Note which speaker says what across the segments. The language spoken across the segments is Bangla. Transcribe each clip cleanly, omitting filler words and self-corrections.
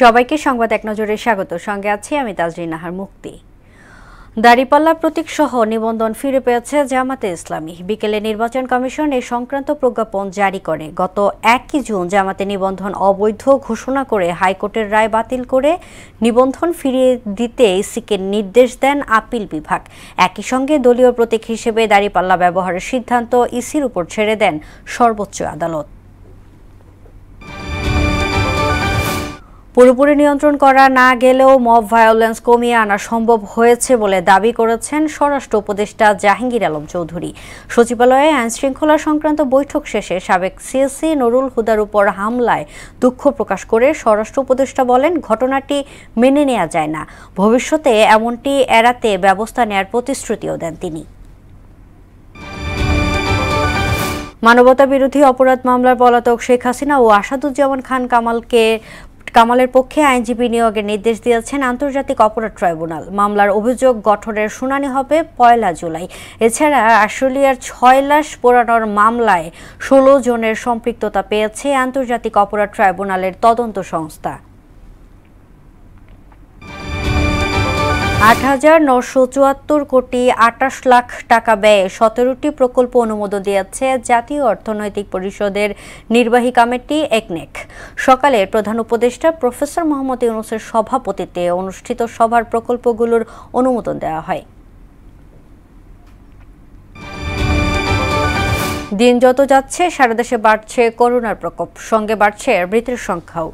Speaker 1: সবাইকে সংবাদ এক নজরে স্বাগত। সঙ্গে আছি আমি তাজরিন নাহার মুক্তি। দাঁড়িপাল্লা প্রতীক সহ নিবন্ধন ফিরে পেয়েছে জামাতে ইসলামী। বিকেলে নির্বাচন কমিশন এই সংক্রান্ত প্রজ্ঞাপন জারি করে। গত 1 জুন জামাতে নিবন্ধন অবৈধ ঘোষণা করে হাইকোর্টের রায় বাতিল করে নিবন্ধন ফিরিয়ে দিতে ইসিকে নির্দেশ দেন আপিল বিভাগ। একই সঙ্গে দলীয় প্রতীক হিসেবে দাঁড়িপাল্লা ব্যবহারের সিদ্ধান্ত ইসির উপর ছেড়ে দেন সর্বোচ্চ আদালত। পুরোপুরি নিয়ন্ত্রণ করা না গেলেও মব ভায়োলেন্স কমিয়ে আনা সম্ভব হয়েছে বলে দাবি করেছেন স্বরাষ্ট্র উপদেষ্টা জাহাঙ্গীর আলম চৌধুরী। সচিবালয়ে আইনশৃঙ্খলা সংক্রান্ত বৈঠক শেষে সাবেক সিএসি নুরুল হুদার উপর হামলায় দুঃখ প্রকাশ করে স্বরাষ্ট্র উপদেষ্টা বলেন, ঘটনাটি মেনে নেওয়া যায় না। ভবিষ্যতে এমনটি এড়াতে ব্যবস্থা নেওয়ার প্রতিশ্রুতিও দেন তিনি। মানবতা বিরোধী অপরাধ মামলার পলাতক শেখ হাসিনা ও আসাদুজ্জামান খান কামালের পক্ষে আইনজীবী নিয়োগের নির্দেশ দিয়েছেন আন্তর্জাতিক অপরাধ ট্রাইব্যুনাল। মামলার অভিযোগ গঠনের শুনানি হবে 1 জুলাই। এছাড়া আশুলিয়ার 6 লাশ পোড়ানোর মামলায় 16 জনের সম্পৃক্ততা পেয়েছে আন্তর্জাতিক অপরাধ ট্রাইব্যুনালের তদন্ত সংস্থা। 8,974 কোটি 28 লাখ টাকা ব্যয়ে 17টি প্রকল্প অনুমোদন দিয়েছে জাতীয় অর্থনৈতিক পরিষদের নির্বাহী কমিটি একনেক। সকালে প্রধান উপদেষ্টা প্রফেসর মোহাম্মদ ইউনূসের সভাপতিত্বে অনুষ্ঠিত সভার প্রকল্পগুলোর অনুমোদন দেওয়া হয়। দিন যত যাচ্ছে সারা দেশে বাড়ছে করোনার প্রকোপ, সঙ্গে বাড়ছে মৃতের সংখ্যাও।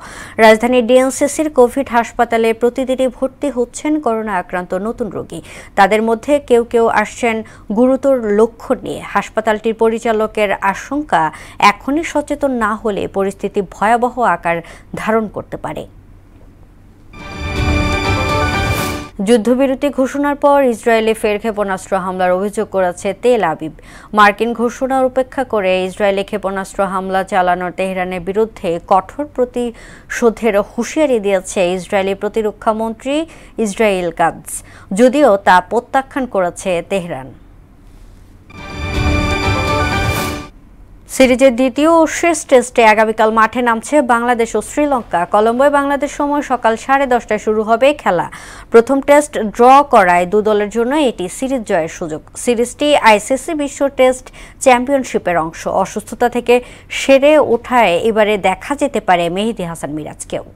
Speaker 1: রাজধানীর ডিএনসিসির কোভিড হাসপাতালে প্রতিদিনই ভর্তি হচ্ছেন করোনা আক্রান্ত নতুন রোগী। তাদের মধ্যে কেউ কেউ আসছেন গুরুতর লক্ষণ নিয়ে। হাসপাতালটির পরিচালকের আশঙ্কা, এখনই সচেতন না হলে পরিস্থিতি ভয়াবহ আকার ধারণ করতে পারে। যুদ্ধবিরতি ঘোষণার পর ইসরায়েলে ফের ক্ষেপণাস্ত্র হামলার অভিযোগ করেছে তেল আবিব। মার্কিন ঘোষণার উপেক্ষা করে ইসরায়েলে ক্ষেপণাস্ত্র হামলা চালানোর তেহরানের বিরুদ্ধে কঠোর প্রতিশোধের হুঁশিয়ারি দিয়েছে ইসরায়েলি প্রতিরক্ষা মন্ত্রী ইসরায়েল কাটজ, যদিও তা প্রত্যাখ্যান করেছে তেহরান। সিরিজের দ্বিতীয় ও শেষ টেস্টে আগামীকাল মাঠে নামছে বাংলাদেশ ও শ্রীলঙ্কা। কলম্বোয় বাংলাদেশ সময় সকাল 10:30টায় শুরু হবে খেলা। প্রথম টেস্ট ড্র করায় দু দলের জন্য এটি সিরিজ জয়ের সুযোগ। সিরিজটি আইসিসি বিশ্ব টেস্ট চ্যাম্পিয়নশিপের অংশ। অসুস্থতা থেকে সেরে ওঠায় এবারে দেখা যেতে পারে মেহেদী হাসান মিরাজকেও।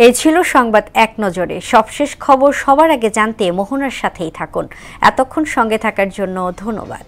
Speaker 1: এই ছিল সংবাদ এক নজরে। সবশেষ খবর সবার আগে জানতে মোহনার সাথেই থাকুন। এতক্ষণ সঙ্গে থাকার জন্য ধন্যবাদ।